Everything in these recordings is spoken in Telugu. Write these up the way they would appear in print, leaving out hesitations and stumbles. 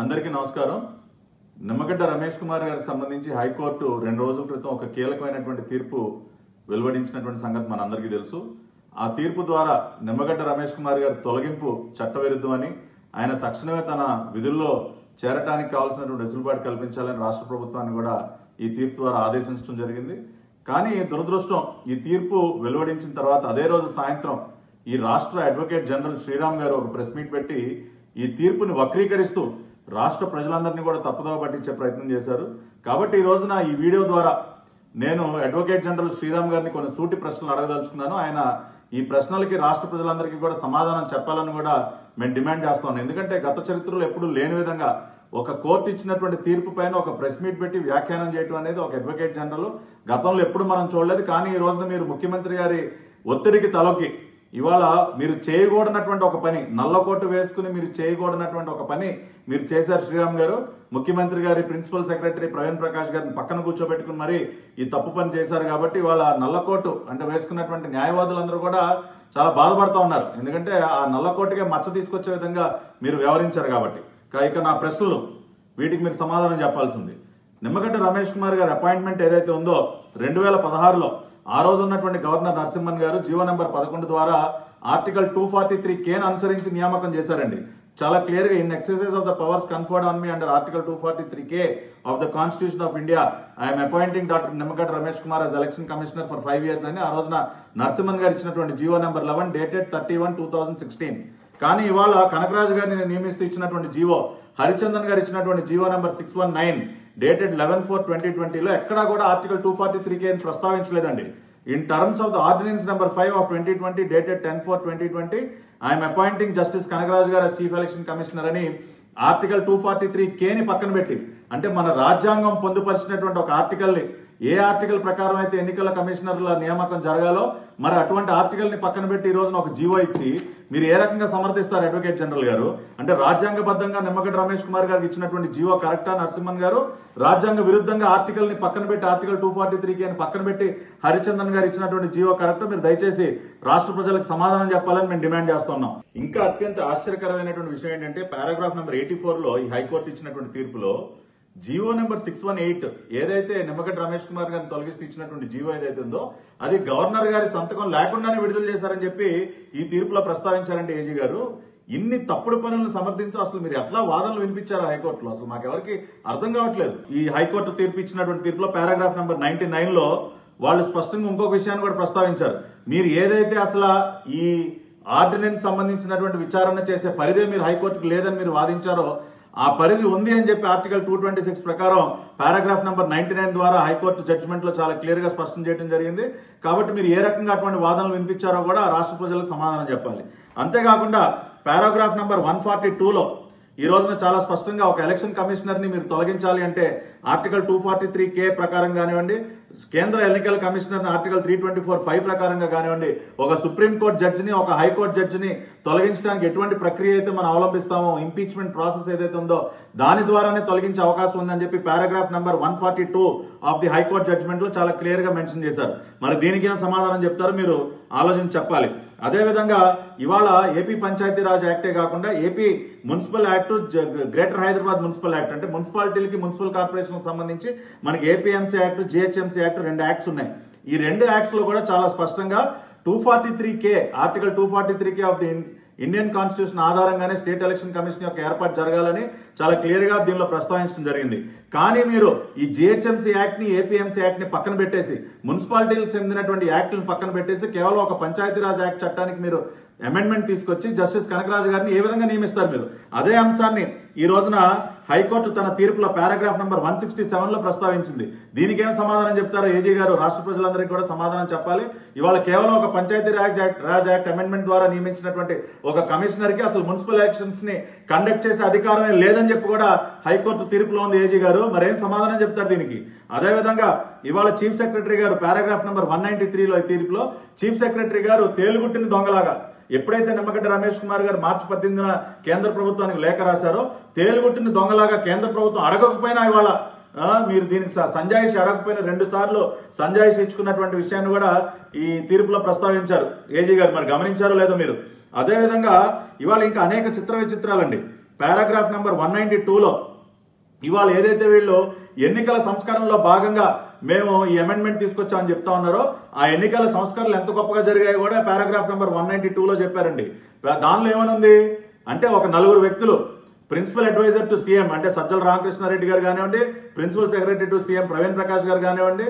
అందరికీ నమస్కారం. నిమ్మగడ్డ రమేష్ కుమార్ గారికి సంబంధించి హైకోర్టు 2 రోజుల క్రితం ఒక కీలకమైనటువంటి తీర్పు వెలువడించినటువంటి సంగతి మనందరికీ తెలుసు. ఆ తీర్పు ద్వారా నిమ్మగడ్డ రమేష్ కుమార్ గారి తొలగింపు చట్టవిరుద్ధమని, ఆయన తక్షణమే తన విధుల్లో చేరటానికి కావాల్సినటువంటి వెసులుబాటు కల్పించాలని రాష్ట్ర ప్రభుత్వాన్ని కూడా ఈ తీర్పు ద్వారా ఆదేశించడం జరిగింది. కానీ దురదృష్టం, ఈ తీర్పు వెలువడించిన తర్వాత అదే రోజు సాయంత్రం ఈ రాష్ట్ర అడ్వకేట్ జనరల్ శ్రీరామ్ గారు ఒక ప్రెస్ మీట్ పెట్టి ఈ తీర్పుని వక్రీకరిస్తూ రాష్ట్ర ప్రజలందరినీ కూడా తప్పుదోవ పట్టించే ప్రయత్నం చేశారు. కాబట్టి ఈ రోజున ఈ వీడియో ద్వారా నేను అడ్వకేట్ జనరల్ శ్రీరామ్ గారిని కొన్ని సూటి ప్రశ్నలు అడగదలుచుకున్నాను. ఆయన ఈ ప్రశ్నలకి రాష్ట్ర ప్రజలందరికీ కూడా సమాధానం చెప్పాలని కూడా మేము డిమాండ్ చేస్తున్నాం. ఎందుకంటే గత చరిత్రలో ఎప్పుడూ లేని విధంగా ఒక కోర్టు ఇచ్చినటువంటి తీర్పు పైన ఒక ప్రెస్ మీట్ పెట్టి వ్యాఖ్యానం చేయడం అనేది ఒక అడ్వకేట్ జనరల్ గతంలో ఎప్పుడు మనం చూడలేదు. కానీ ఈ రోజున మీరు ముఖ్యమంత్రి గారి ఒత్తిడికి తలొక్కి ఇవాళ మీరు చేయకూడనటువంటి ఒక పని, నల్లకోటు వేసుకుని మీరు చేయకూడనటువంటి ఒక పని మీరు చేశారు శ్రీరామ్ గారు. ముఖ్యమంత్రి గారి ప్రిన్సిపల్ సెక్రటరీ ప్రవీణ్ ప్రకాష్ గారిని పక్కన కూర్చోబెట్టుకుని మరి ఈ తప్పు పని చేశారు. కాబట్టి ఇవాళ నల్లకోటు అంటే వేసుకున్నటువంటి న్యాయవాదులందరూ కూడా చాలా బాధపడుతూ ఉన్నారు. ఎందుకంటే ఆ నల్లకోటుకే మచ్చ తీసుకొచ్చే విధంగా మీరు వ్యవహరించారు. కాబట్టి ఇక నా ప్రశ్నలు వీటికి మీరు సమాధానం చెప్పాల్సింది. నిమ్మగడ్డ రమేష్ కుమార్ గారి అపాయింట్మెంట్ ఏదైతే ఉందో 2016లో ఆ రోజు ఉన్నటువంటి గవర్నర్ నరసింహన్ గారు జీవో నెంబర్ 11 ద్వారా ఆర్టికల్ 243K అనుసరించి నియామకం చేశారండి. చాలా క్లియర్ గా in exercise of the powers conferred on me under article 243K of the constitution of India I'm appointing doctor Nimmagadda Ramesh Kumar as election commissioner for 5 years అని ఆ రోజున నరసింహన్ గారు ఇచ్చినటువంటి జీవో నెంబర్ 11 డేటెడ్ 31/2016. కానీ ఇవాళ కనకరాజు గారిని నియమిస్తూ ఇచ్చినటువంటి జీవో, హరిచందన్ గారు ఇచ్చినటువంటి జీవో నెంబర్ 619 డేటెడ్ 11/4/2020లో ఎక్కడా కూడా ఆర్టికల్ 243K అని ప్రస్తావించలేదండి. In terms of the ordinance number 5 of 2020 dated 10/4/2020 I'm appointing justice Kanakaraju garu chief election commissioner అని ఆర్టికల్ 243K ని పక్కన పెట్టి, అంటే మన రాజ్యాంగం పొందుపరిచినటువంటి ఒక ఆర్టికల్ని, ఏ ఆర్టికల్ ప్రకారం అయితే ఎన్నికల కమిషనర్ల నియామకం జరగాలో మరి అటువంటి ఆర్టికల్ ని పక్కన పెట్టి ఈ రోజున ఒక జీవో ఇచ్చి మీరు ఏ రకంగా సమర్థిస్తారు అడ్వకేట్ జనరల్ గారు? అంటే రాజ్యాంగబద్ధంగా నిమ్మగడ్డ రమేష్ కుమార్ గారికి ఇచ్చినటువంటి జీవో కరెక్టా నరసింహన్ గారు? రాజ్యాంగ విరుద్ధంగా ఆర్టికల్ ని పక్కన పెట్టి ఆర్టికల్ 243K అని పక్కన పెట్టి హరిచందన్ గారు ఇచ్చినటువంటి జీవో కరెక్ట్? మీరు దయచేసి రాష్ట్ర ప్రజలకు సమాధానం చెప్పాలని మేము డిమాండ్ చేస్తున్నాం. ఇంకా అత్యంత ఆశ్చర్యకరమైనటువంటి విషయం ఏంటంటే పారాగ్రాఫ్ నెంబర్ 84లో ఈ హైకోర్టు ఇచ్చినటువంటి తీర్పులో జీవో నెంబర్ 618 ఏదైతే నిమ్మగడ్డ రమేష్ కుమార్ గారిని తొలగిస్తూ ఇచ్చినటువంటి జీవో ఏదైతే ఉందో అది గవర్నర్ గారి సంతకం లేకుండానే విడుదల చేశారని చెప్పి ఈ తీర్పులో ప్రస్తావించారంటే ఏజీ గారు. ఇన్ని తప్పుడు పనులను సమర్థించు అసలు మీరు ఎట్లా వాదనలు వినిపించారు హైకోర్టులో? అసలు మాకెవరికి అర్థం కావట్లేదు. ఈ హైకోర్టు తీర్పు ఇచ్చినటువంటి తీర్పులో పారాగ్రాఫ్ నెంబర్ 99లో వాళ్ళు స్పష్టంగా ఇంకొక విషయాన్ని కూడా ప్రస్తావించారు. మీరు ఏదైతే అసలు ఈ ఆర్డినెన్స్ సంబంధించినటువంటి విచారణ చేసే పరిధి మీరు హైకోర్టుకు లేదని మీరు వాదించారో ఆ పరిధి ఉంది అని చెప్పి ఆర్టికల్ 226 ప్రకారం పారాగ్రాఫ్ నెంబర్ 99 ద్వారా హైకోర్టు జడ్జిమెంట్ లో చాలా క్లియర్ గా స్పష్టం చేయడం జరిగింది. కాబట్టి మీరు ఏ రకంగా అటువంటి వాదనలు వినిపించారో కూడా రాష్ట్ర ప్రజలకు సమాధానం చెప్పాలి. అంతేకాకుండా పారాగ్రాఫ్ నెంబర్ 142లో ఈ రోజున చాలా స్పష్టంగా ఒక ఎలక్షన్ కమిషనర్ ని మీరు తొలగించాలి అంటే ఆర్టికల్ 243K ప్రకారం కానివ్వండి, కేంద్ర ఎన్నికల కమిషనర్ ఆర్టికల్ 324(5) ప్రకారంగా కానివ్వండి, ఒక సుప్రీంకోర్టు జడ్జిని, ఒక హైకోర్టు జడ్జిని తొలగించడానికి ఎటువంటి ప్రక్రియ అయితే మనం అవలంబిస్తామో, ఇంపీచ్మెంట్ ప్రాసెస్ ఏదైతే ఉందో దాని ద్వారానే తొలగించే అవకాశం ఉందని చెప్పి paragraph number 142 of the high court judgement లో చాలా క్లియర్ గా మెన్షన్ చేశారు. మరి దీనికి ఏం సమాధానం చెప్తారో మీరు ఆలోచించి చెప్పాలి. అదేవిధంగా ఇవాళ ఏపీ పంచాయతీరాజ్ యాక్టే కాకుండా AP municipal act, greater Hyderabad municipal act అంటే మున్సిపాలిటీలకి మున్సిపల్ కార్పొరేషన్ సంబంధించి మనకి APMC act, GHMC act 2 acts ఉన్నాయి. ఈ 2 యాక్ట్స్ లో కూడా చాలా స్పష్టంగా 243K article 243K of the Indian constitution ఆధారంగానే స్టేట్ ఎలక్షన్ కమిషన్ యొక్క ఏర్పాటు జరగాలని చాలా క్లియర్ గా దీనిలో ప్రస్తావించడం జరిగింది. కానీ మీరు ఈ జిహెచ్ఎంసీ యాక్ట్ ని, ఏపీఎంసీ యాక్ట్ ని పక్కన పెట్టేసి, మున్సిపాలిటీలకు చెందినటువంటి యాక్ట్లను పక్కన పెట్టేసి కేవలం ఒక పంచాయతీరాజ్ యాక్ట్ చట్టానికి మీరు అమెండ్మెంట్ తీసుకొచ్చి జస్టిస్ కనకరాజు గారిని ఏ విధంగా నియమిస్తారు మీరు? అదే అంశాన్ని ఈ రోజున హైకోర్టు తన తీర్పులో పారాగ్రాఫ్ నెంబర్ 167లో ప్రస్తావించింది. దీనికి ఏం సమాధానం చెప్తారో ఏజీ గారు రాష్ట్ర ప్రజలందరికీ కూడా సమాధానం చెప్పాలి. ఇవాళ కేవలం ఒక పంచాయతీ రాజ్ యాక్ట్ అమెండ్మెంట్ ద్వారా నియమించినటువంటి ఒక కమిషనర్ కి అసలు మున్సిపల్ ఎలక్షన్స్ ని కండక్ట్ చేసే అధికారమే లేదని చెప్పి కూడా హైకోర్టు తీర్పులో ఉంది ఏజీ గారు. మరేం సమాధానం చెప్తారు దీనికి? అదేవిధంగా ఇవాళ చీఫ్ సెక్రటరీ గారు పారాగ్రాఫ్ నెంబర్ 193లో ఈ తీర్పులో చీఫ్ సెక్రటరీ గారు తేలుగుట్టిన దొంగలాగా ఎప్పుడైతే నిమ్మగడ్డ రమేష్ కుమార్ గారు మార్చి 18న కేంద్ర ప్రభుత్వానికి లేఖ రాశారో తేలుగుట్టిన దొంగలాగా కేంద్ర ప్రభుత్వం అడగకపోయినా ఇవాళ మీరు దీనికి సంజాయిషి అడగకపోయినా 2 సార్లు సంజాయిషి ఇచ్చుకున్నటువంటి విషయాన్ని కూడా ఈ తీర్పులో ప్రస్తావించారు ఏజీ గారు. మరి గమనించారో లేదో మీరు? అదేవిధంగా ఇవాళ ఇంకా అనేక చిత్ర విచిత్రాలండి. పారాగ్రాఫ్ నెంబర్ 192లో ఇవాళ ఏదైతే వీళ్ళు ఎన్నికల సంస్కరణలో భాగంగా మేము ఈ అమెండ్మెంట్ తీసుకొచ్చామని చెప్తా ఉన్నారో ఆ ఎన్నికల సంస్కరణలు ఎంత గొప్పగా జరిగాయో కూడా పారాగ్రాఫ్ నెంబర్ 192లో చెప్పారండి. దానిలో ఏమనుంది అంటే ఒక 4 వ్యక్తులు ప్రిన్సిపల్ అడ్వైజర్ టు సీఎం అంటే సజ్జల రామకృష్ణారెడ్డి గారు కానివ్వండి, principal secretary to CM Praveen Prakash గారు కానివ్వండి,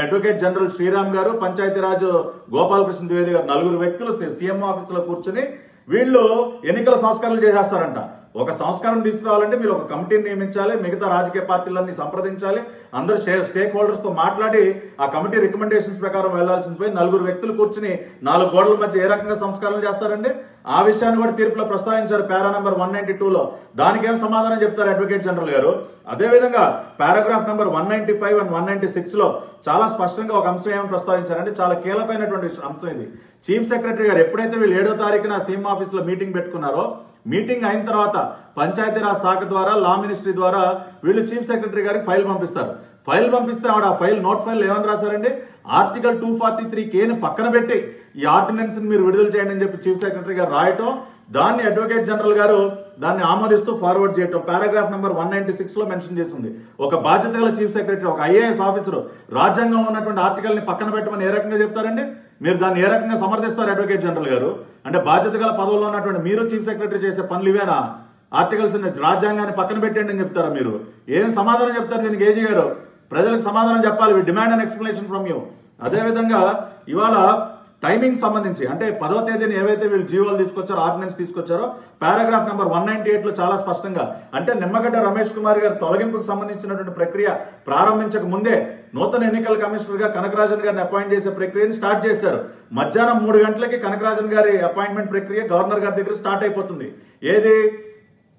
అడ్వకేట్ జనరల్ శ్రీరామ్ గారు, పంచాయతీరాజ్ గోపాలకృష్ణ ద్వివేది గారు 4 వ్యక్తులు సీఎం ఆఫీసులో కూర్చొని వీళ్ళు ఎన్నికల సంస్కరణలు చేసేస్తారంట. ఒక సంస్కరణ తీసుకురావాలంటే మీరు ఒక కమిటీని నియమించాలి, మిగతా రాజకీయ పార్టీలన్నీ సంప్రదించాలి, అందరు స్టేక్ హోల్డర్స్ తో మాట్లాడి ఆ కమిటీ రికమెండేషన్స్ ప్రకారం వెళ్లాల్సింది పోయి 4 వ్యక్తులు కూర్చుని 4 గోడల మధ్య ఏ రకంగా సంస్కరణలు చేస్తారండి? ఆ విషయాన్ని కూడా తీర్పులో ప్రస్తావించారు పారా నెంబర్ 192లో. దానికేం సమాధానం చెప్తారు అడ్వకేట్ జనరల్ గారు? అదేవిధంగా పారాగ్రాఫ్ నెంబర్ 195 అండ్ 196లో చాలా స్పష్టంగా ఒక అంశం ఏమని ప్రస్తావించారంటే చాలా కీలకమైనటువంటి అంశం ఇది. చీఫ్ సెక్రటరీ గారు ఎప్పుడైతే వీళ్ళు 7వ తారీఖున సీఎం ఆఫీస్ లో మీటింగ్ పెట్టుకున్నారో మీటింగ్ అయిన తర్వాత పంచాయతీరాజ్ శాఖ ద్వారా లా మినిస్ట్రీ ద్వారా వీళ్ళు చీఫ్ సెక్రటరీ గారికి ఫైల్ పంపిస్తారు. ఫైల్ పంపిస్తే ఆవిడ ఆ ఫైల్ నోట్ ఫైల్ ఏమని రాశారండి? ఆర్టికల్ 243Kని పక్కన పెట్టి ఈ ఆర్డినెన్స్ మీరు విడుదల చేయండి అని చెప్పి చీఫ్ సెక్రటరీ గారు రాయటం, దాన్ని అడ్వకేట్ జనరల్ గారు దాన్ని ఆమోదిస్తూ ఫార్వర్డ్ చేయటం పారాగ్రాఫ్ నెంబర్ 196లో మెన్షన్ చేసింది. ఒక బాధ్యత గల చీఫ్ సెక్రటరీ, ఒక ఐఏఎస్ ఆఫీసర్ రాజ్యాంగంలో ఉన్నటువంటి ఆర్టికల్ ని పక్కన పెట్టమని ఏ రకంగా చెప్తారండి? మీరు దాన్ని ఏ రకంగా సమర్థిస్తారు అడ్వకేట్ జనరల్ గారు? అంటే బాధ్యత గల పదవుల్లో ఉన్నటువంటి మీరు చీఫ్ సెక్రటరీ చేసే పనులు ఇవేనా? ఆర్టికల్స్ రాజ్యాంగాన్ని పక్కన పెట్టండి అని చెప్తారా మీరు? ఏం సమాధానం చెప్తారు దీనికి ఏజీ గారు? ప్రజలకు సమాధానం చెప్పాలి. We demand an explanation from you. అదేవిధంగా ఇవాళ టైమింగ్ సంబంధించి అంటే 10వ తేదీని ఏవైతే వీళ్ళు జీవోలు తీసుకొచ్చారో ఆర్డినెన్స్ తీసుకొచ్చారో పారాగ్రాఫ్ నెంబర్ 198లో చాలా స్పష్టంగా అంటే నిమ్మగడ్డ రమేష్ కుమార్ గారి తొలగింపుకు సంబంధించినటువంటి ప్రక్రియ ప్రారంభించక ముందే నూతన ఎన్నికల కమిషనర్ గా కనకరాజన్ గారిని అపాయింట్ చేసే ప్రక్రియని స్టార్ట్ చేశారు. మధ్యాహ్నం 3 గంటలకి కనకరాజన్ గారి అపాయింట్మెంట్ ప్రక్రియ గవర్నర్ గారి దగ్గర స్టార్ట్ అయిపోతుంది. ఏది?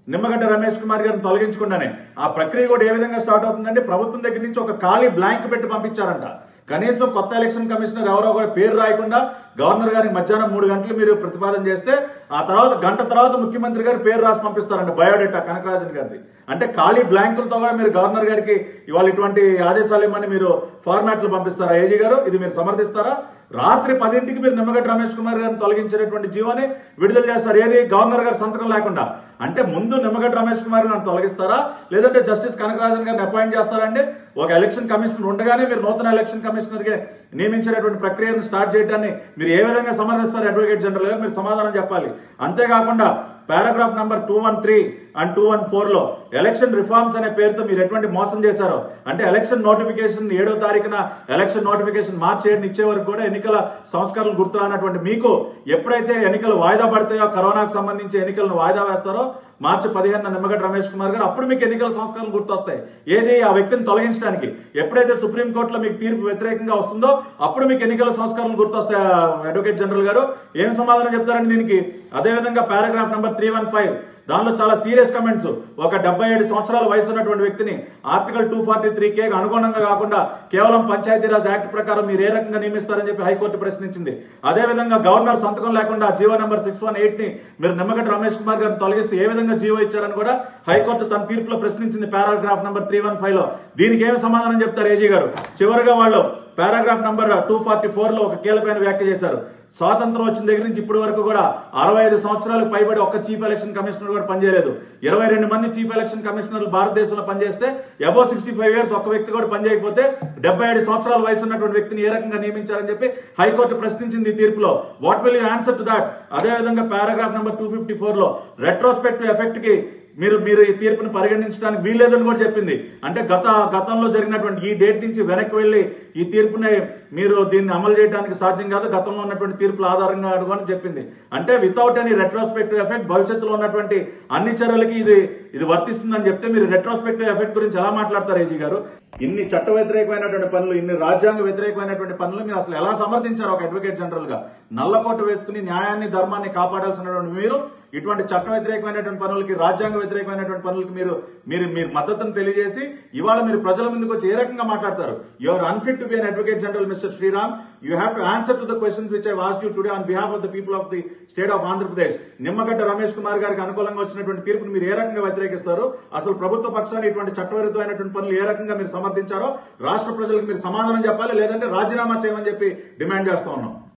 నిమ్మగడ్డ రమేష్ కుమార్ గారిని తొలగించకుండానే ఆ ప్రక్రియ కూడా ఏ విధంగా స్టార్ట్ అవుతుందంటే ప్రభుత్వం దగ్గర నుంచి ఒక ఖాళీ బ్లాంక్ పెట్టి పంపించారంట. కనీసం కొత్త ఎలక్షన్ కమిషనర్ ఎవరో కూడా పేరు రాయకుండా గవర్నర్ గారికి మధ్యాహ్నం 3 గంటలు మీరు ప్రతిపాదన చేస్తే ఆ తర్వాత గంట తర్వాత ముఖ్యమంత్రి గారు పేరు రాసి పంపిస్తారంట బయోడేటా కనకరాజన్ గారిది. అంటే ఖాళీ బ్లాంకులతో కూడా మీరు గవర్నర్ గారికి ఇవాళ ఇటువంటి ఆదేశాలు ఇవ్వమని మీరు ఫార్మాట్లు పంపిస్తారా ఏజీ గారు? ఇది మీరు సమర్థిస్తారా? రాత్రి 10ంటికి మీరు నిమ్మగడ్డ రమేష్ కుమార్ గారిని తొలగించేటువంటి జీవోని విడుదల చేస్తారు. ఏది? గవర్నర్ గారి సంతకం లేకుండా. అంటే ముందు నిమ్మగడ్డ రమేష్ కుమార్ గారిని తొలగిస్తారా లేదంటే జస్టిస్ కనకరాజన్ గారిని అపాయింట్ చేస్తారా అండి? ఒక ఎలక్షన్ కమిషనర్ ఉండగానే మీరు నూతన ఎలక్షన్ కమిషనర్ గా నియమించేటటువంటి ప్రక్రియను స్టార్ట్ చేయడాన్ని మీరు ఏ విధంగా సమర్థిస్తారు అడ్వకేట్ జనరల్ గారు? మీరు సమాధానం చెప్పాలి. అంతేకాకుండా పారాగ్రాఫ్ నంబర్ 213 అండ్ 214లో ఎలక్షన్ రిఫార్మ్స్ అనే పేరుతో మీరు ఎటువంటి మోసం చేశారో అంటే ఎలక్షన్ నోటిఫికేషన్ 7వ తారీఖున ఎలక్షన్ నోటిఫికేషన్ మార్చి 7 ఇచ్చే వరకు కూడా ఎన్నికల సంస్కరణలు గుర్తురానటువంటి మీకు ఎప్పుడైతే ఎన్నికలు వాయిదా పడతాయో కరోనాకు సంబంధించి ఎన్నికలను వాయిదా వేస్తారో మార్చి 15న నిమ్మగడ్డ రమేష్ కుమార్ గారు అప్పుడు మీకు ఎన్నికల సంస్కరణలు గుర్తొస్తాయి. ఏది? ఆ వ్యక్తిని తొలగించడానికి. ఎప్పుడైతే సుప్రీంకోర్టులో మీకు తీర్పు వ్యతిరేకంగా వస్తుందో అప్పుడు మీకు ఎన్నికల సంస్కరణలు గుర్తొస్తాయి. అడ్వకేట్ జనరల్ గారు ఏం సమాధానం చెప్తారండి దీనికి? అదేవిధంగా పారాగ్రాఫ్ నెంబర్ 315 దానిలో చాలా సీరియస్ కమెంట్స్. ఒక 77 సంవత్సరాల వయసు ఉన్నటువంటి వ్యక్తిని ఆర్టికల్ 243K అనుగుణంగా కాకుండా కేవలం పంచాయతీరాజ్ యాక్ట్ ప్రకారం మీరు ఏ రకంగా నియమిస్తారని చెప్పి హైకోర్టు ప్రశ్నించింది. అదేవిధంగా గవర్నర్ సంతకం లేకుండా జీవో నెంబర్ 618ని మీరు నిమ్మగడ్డ రమేష్ కుమార్ గారిని తొలగిస్తే ఏ విధంగా జీవో ఇచ్చారని కూడా హైకోర్టు తన తీర్పులో ప్రశ్నించింది పారాగ్రాఫ్ నెంబర్ 315లో. దీనికి ఏమి సమాధానం చెప్తారు ఏజీ గారు? చివరిగా వాళ్ళు పారాగ్రాఫ్ నంబర్ 244లో ఒక కీలకమైన వ్యాఖ్య చేశారు. స్వాతంత్రం వచ్చిన దగ్గర నుంచి ఇప్పటి వరకు కూడా 65 సంవత్సరాలకు పైబడి ఒక్క చీఫ్ ఎలక్షన్ కమిషనర్ కూడా పనిచేయలేదు. 22 మంది చీఫ్ ఎలక్షన్ కమిషనర్లు భారతదేశంలో పనిచేస్తే అబౌవ్ 65 ఇయర్స్ ఒక్క వ్యక్తి కూడా పనిచేయకపోతే 77 సంవత్సరాల వయసు ఉన్నటువంటి వ్యక్తిని ఏ రకంగా నియమించారని చెప్పి హైకోర్టు ప్రశ్నించింది ఈ తీర్పులో. What will you answer to that? అదేవిధంగా పారాగ్రాఫ్ నెంబర్ 254లో రెట్రోస్పెక్టివ్ ఎఫెక్ట్ కి మీరు ఈ తీర్పును పరిగణించడానికి వీల్లేదని కూడా చెప్పింది. అంటే గతంలో జరిగినటువంటి ఈ డేట్ నుంచి వెనక్కి వెళ్లి ఈ తీర్పుని మీరు దీన్ని అమలు చేయడానికి సాధ్యం కాదు, గతంలో ఉన్నటువంటి తీర్పుల ఆధారంగా అడుగుని చెప్పింది. అంటే వితౌట్ ఎనీ రెట్రోస్పెక్టివ్ ఎఫెక్ట్ భవిష్యత్తులో ఉన్నటువంటి అన్ని చర్యలకి ఇది వర్తిస్తుందని చెప్తే మీరు రెట్రోస్పెక్టివ్ ఎఫెక్ట్ గురించి ఎలా మాట్లాడతారు ఏజీ గారు? ఇన్ని చట్ట వ్యతిరేకమైనటువంటి పనులు, ఇన్ని రాజ్యాంగ వ్యతిరేకమైనటువంటి పనులు మీరు అసలు ఎలా సమర్థించారు ఒక అడ్వకేట్ జనరల్ గా? నల్లకోటు వేసుకుని న్యాయాన్ని ధర్మాన్ని కాపాడాల్సినటువంటి మీరు ఇటువంటి చట్ట వ్యతిరేకమైనటువంటి పనులకి, రాజ్యాంగ వ్యతిరేకమైనటువంటి పనులకి మీరు మద్దతును తెలియజేసి ఇవాళ మీరు ప్రజల ముందుకు వచ్చి ఏ రకంగా మాట్లాడతారు? You are unfit to be an advocate general mister Sriram. You have to answer to the questions which I asked you today on behalf of the people of the state of Andhra Pradesh. Nimmagadda Ramesh Kumar గారికి అనుకూలంగా వచ్చినటువంటి తీర్పును మీరు ఏ రకంగా వ్యతిరేకిస్తారు? అసలు ప్రభుత్వ పక్షాన్ని ఇటువంటి చట్టవిరుద్ధమైనటువంటి పనులు ఏ రకంగా మీరు సమర్థించారో రాష్ట్ర ప్రజలకు మీరు సమాధానం చెప్పాలి, లేదంటే రాజీనామా చేయమని చెప్పి డిమాండ్ చేస్తా ఉన్నాం.